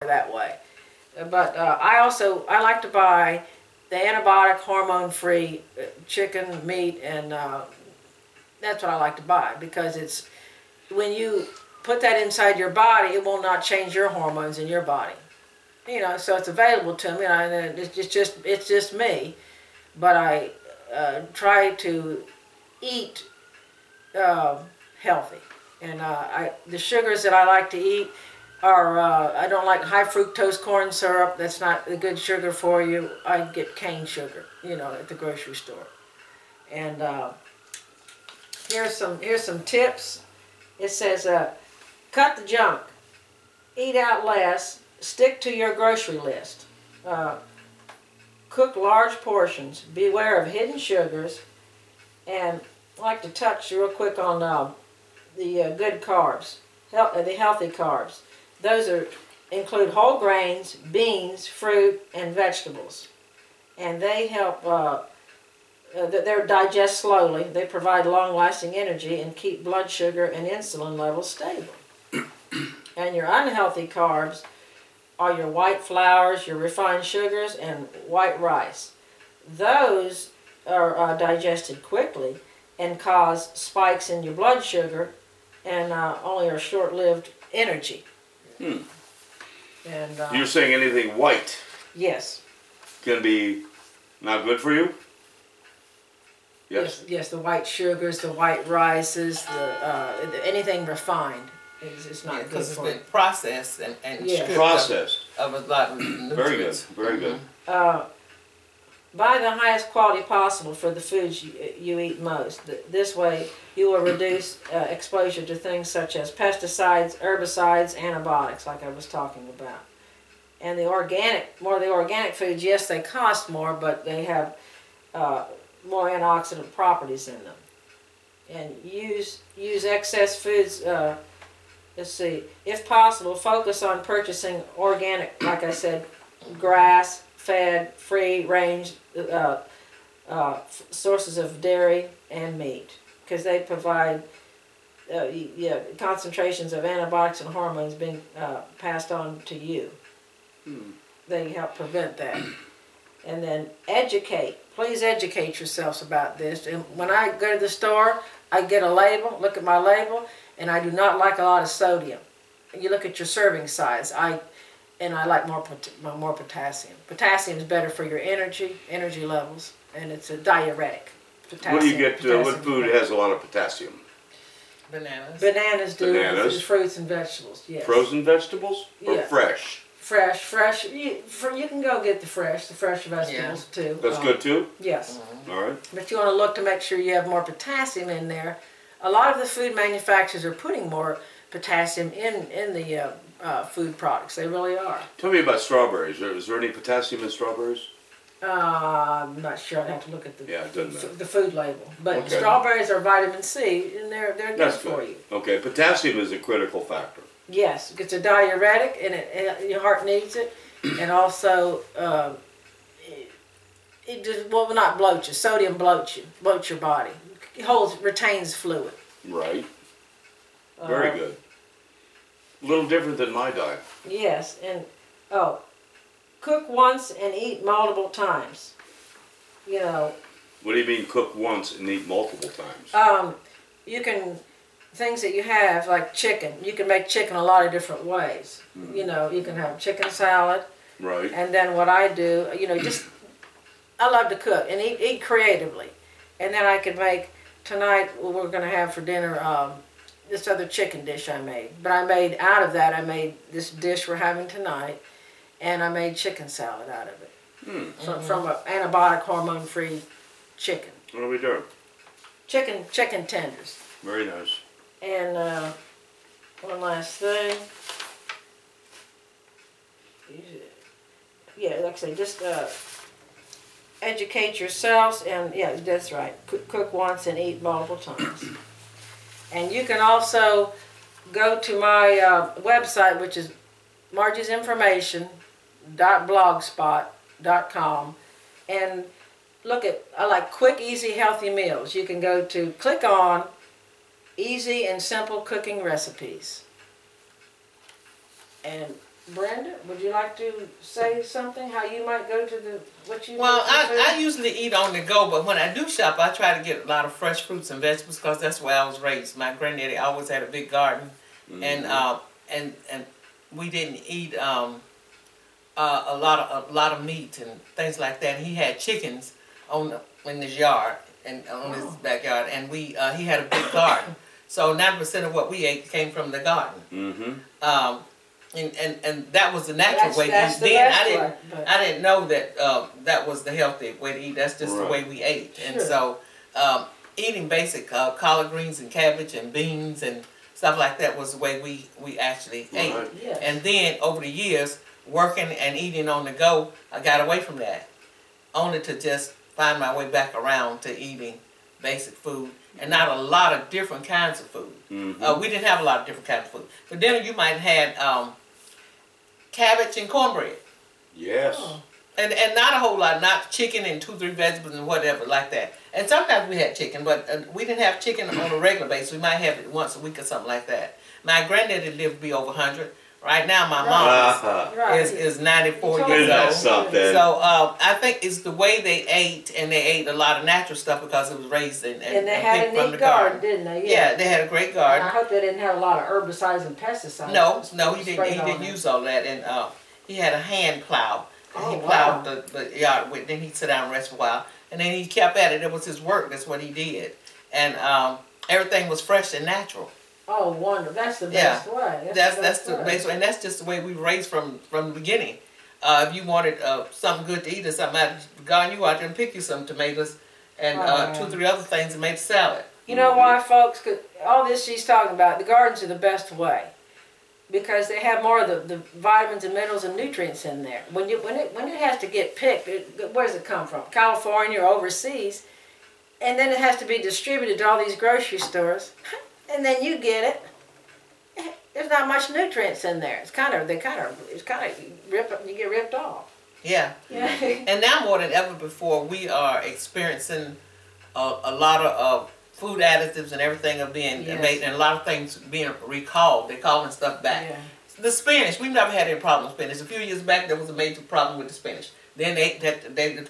that way. But I like to buy the antibiotic, hormone-free chicken, meat, and that's what I like to buy, because it's, when you put that inside your body, it will not change your hormones in your body. You know, so it's available to me, and it's just me. But I try to eat healthy, and the sugars that I like to eat are I don't like high fructose corn syrup. That's not a good sugar for you. I get cane sugar, you know, at the grocery store. And here's some tips. It says cut the junk, eat out less, stick to your grocery list, cook large portions, beware of hidden sugars, and I'd like to touch real quick on the good carbs, the healthy carbs. Those include whole grains, beans, fruit, and vegetables. And they help, they digest slowly, they provide long-lasting energy, and keep blood sugar and insulin levels stable. And your unhealthy carbs are your white flours, your refined sugars, and white rice. Those are digested quickly and cause spikes in your blood sugar, and only are short-lived energy. Hmm. And you're saying anything white? Yes. Can be not good for you? Yes. Yes, the white sugars, the white rices, anything refined is not good because for it's been processed and processed of a lot of nutrients. Very good, very good. Buy the highest quality possible for the foods you eat most. This way, you will reduce exposure to things such as pesticides, herbicides, antibiotics, like I was talking about. And the organic foods, yes, they cost more, but they have more antioxidant properties in them. And use excess foods. Let's see. If possible, focus on purchasing organic, like I said, grass-fed, free-range sources of dairy and meat, because they provide concentrations of antibiotics and hormones being passed on to you. They help prevent that. And then educate. Please educate yourselves about this. And when I go to the store, I get a label, look at my label, and I do not like a lot of sodium. You look at your serving size. I like more potassium. Potassium is better for your energy levels, and it's a diuretic. What do you get? What food has a lot of potassium? Bananas. Bananas do. Bananas. Fruits and vegetables. Yes. Frozen vegetables or fresh? Fresh. You can go get the fresh vegetables too. That's good too? Yes. All right. But you want to look to make sure you have more potassium in there. A lot of the food manufacturers are putting more potassium in the food products. They really are. Tell me about strawberries. Is there any potassium in strawberries? I'm not sure. I'd have to look at the food label. But strawberries are vitamin C, and they're good for you. Okay, potassium is a critical factor. Yes, it's a diuretic, and your heart needs it, and also it just will not bloat you. Sodium bloats your body. It retains fluid. Right. Very good. A little different than my diet. Yes, and cook once and eat multiple times. You know. What do you mean cook once and eat multiple times? You can, things that you have, like chicken, you can make chicken a lot of different ways. You know, you can have chicken salad. Right. And then what I do, you know, I love to cook and eat creatively. And then I could make, tonight we're going to have for dinner this other chicken dish I made. But out of that, I made this dish we're having tonight, and I made chicken salad out of it. From an antibiotic, hormone-free chicken. What are we doing? Chicken tenders. Very nice. And one last thing. Yeah, like I say, just educate yourselves, and yeah, that's right. Cook once and eat multiple times. And you can also go to my website, which is margiesinformation.blogspot.com, and I like quick, easy, healthy meals. You can click on Easy and Simple Cooking Recipes. And Brenda, would you like to say something? How you might go to the what you? Well, do for food? I usually eat on the go, but when I do shop, I try to get a lot of fresh fruits and vegetables because that's where I was raised. My granddaddy always had a big garden, and we didn't eat a lot of meat and things like that. He had chickens in his yard and on his backyard, and he had a big garden. So 90% of what we ate came from the garden. Mm-hmm. And that was the natural way to eat. Then I didn't know that that was the healthy way to eat. That's just the way we ate. Sure. And so eating basic collard greens and cabbage and beans and stuff like that was the way we actually ate. Yes. And then over the years, working and eating on the go, I got away from that, only to just find my way back around to eating basic food and not a lot of different kinds of food. Mm-hmm. We didn't have a lot of different kinds of food. For dinner, you might have had cabbage and cornbread. Yes. Oh. And not a whole lot, not chicken and 2-3 vegetables and whatever like that. And sometimes we had chicken, but we didn't have chicken on a regular basis. We might have it once a week or something like that. My granddaddy lived to be over 100. Right now, my mom is 94 years Isn't that old. something? So I think it's the way they ate, and they ate a lot of natural stuff because it was raised and they had picked a from neat the garden, didn't they? Yeah, they had a great And garden. I hope they didn't have a lot of herbicides and pesticides. No, he sprayed didn't. on He didn't it. use all that, and he had a hand plow. Oh, He wow. plowed the yard with. Then he'd sit down and rest for a while, and then he kept at it. It was his work. That's what he did, and everything was fresh and natural. Oh, wonderful! That's the best way. That's the way. best way, and that's just the way we were raised from the beginning. If you wanted something good to eat or something out of the garden, you go out there and pick you some tomatoes and 2-3 other things and make salad. You know why, folks? 'Cause all this she's talking about, the gardens are the best way because they have more of the vitamins and minerals and nutrients in there. When it has to get picked, where does it come from? California or overseas, and then it has to be distributed to all these grocery stores, and then you get it. There's not much nutrients in there. You get ripped off. Yeah. Yeah. And now more than ever before, we are experiencing a lot of food additives and everything are being made, and a lot of things being recalled. They're calling stuff back. Yeah. The spinach, we've never had any problem with spinach. A few years back, there was a major problem with the spinach. Then they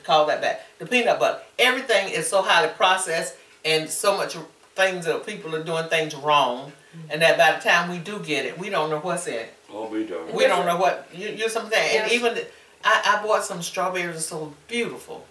called that back. The peanut butter, everything is so highly processed, and so much things that people are doing things wrong, and that by the time we do get it, we don't know what's in it. Oh, we don't. We don't know what you're something. Yes. And even I bought some strawberries, so beautiful.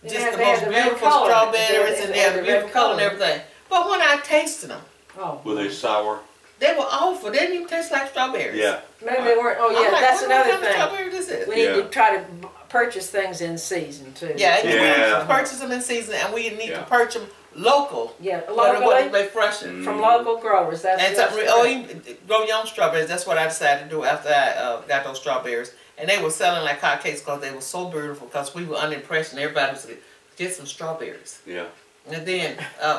Just Yeah, the they have most the red beautiful color. strawberries, and They they have have the beautiful red color and color. everything. But when I tasted them, Oh. Were they sour? they were awful. They didn't even taste like strawberries. Yeah. Maybe they weren't. Oh I'm yeah, like, that's what another kind of thing. strawberry this is? We need Yeah. to try to purchase things in season too. Yeah, and Yeah. we purchase them in season, and we need Yeah. to purchase them local. Yeah, What locally they freshen. from local growers. That's And that's you grow your own strawberries. That's what I decided to do after I got those strawberries. And they were selling like hotcakes because they were so beautiful. Because we were under impression everybody was get some strawberries. Yeah. And then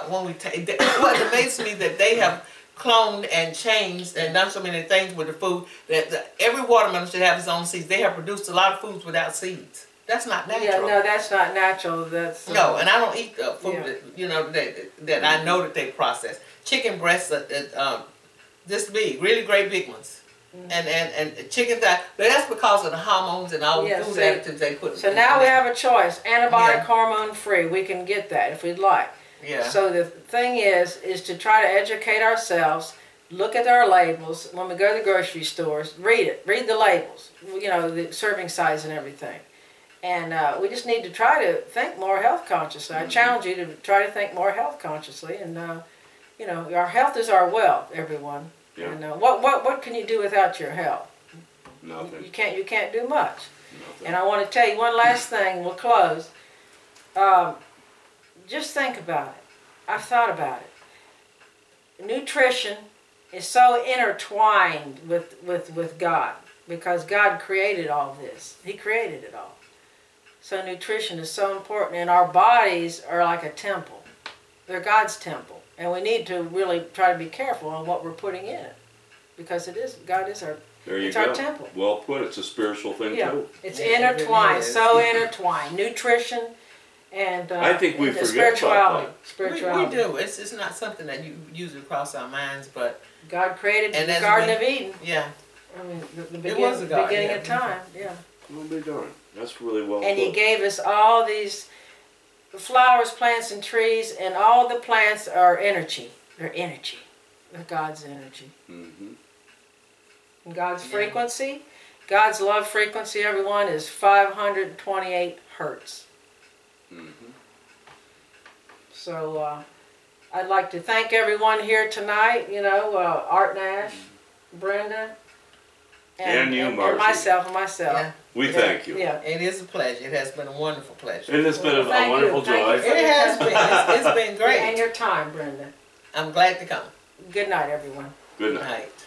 when we what amazes me that they have cloned and changed and done so many things with the food that every watermelon should have its own seeds. They have produced a lot of foods without seeds. That's not natural. Yeah, no, that's not natural. That's No, and I don't eat food Yeah. that I know that they process. Chicken breasts are this big, really great big ones. And chicken thigh, but that's because of the hormones and all the Yeah, food see, additives they put. So now we have a choice: antibiotic, Yeah. hormone free. We can get that if we'd like. Yeah. So the thing is to try to educate ourselves. Look at our labels when we go to the grocery stores. Read it. Read the labels. You know, the serving size and everything. And we just need to try to think more health consciously. I challenge you to try to think more health consciously. And you know, our health is our wealth, everyone. Yeah. And what can you do without your health? Nothing. You can't do much. Nothing. And I want to tell you one last thing. We'll close. Just think about it. I've thought about it. Nutrition is so intertwined with God because God created all this. He created it all. So nutrition is so important, and our bodies are like a temple. They're God's temple, and we need to really try to be careful on what we're putting in it, because God is our There you it's go. our temple. Well put. It's a spiritual thing too. It's Yes, it really intertwined, is. so intertwined. Nutrition and I think we and forget about that. spirituality. We do. It's not something that you usually cross our minds, but God created And the as Garden we- of Eden. yeah. I mean, the It was a garden, beginning yeah. of time, yeah. Well, be darned. That's really well And he put. gave us all these flowers, plants, and trees, and all the plants are energy. They're energy. They're God's energy. Mm-hmm. And God's Yeah. frequency, God's love frequency, everyone, is 528 hertz. Mm-hmm. So I'd like to thank everyone here tonight, you know, Art Nash, Brenda, And you, Marcy. and myself, Yeah. We thank you. Yeah. It is a pleasure. It has been a wonderful pleasure. And it's been Well, thank a you. wonderful Thank you joy. for- It has been. It's been And great. your time, Brenda. I'm glad to come. Good night, everyone. Good night. Night.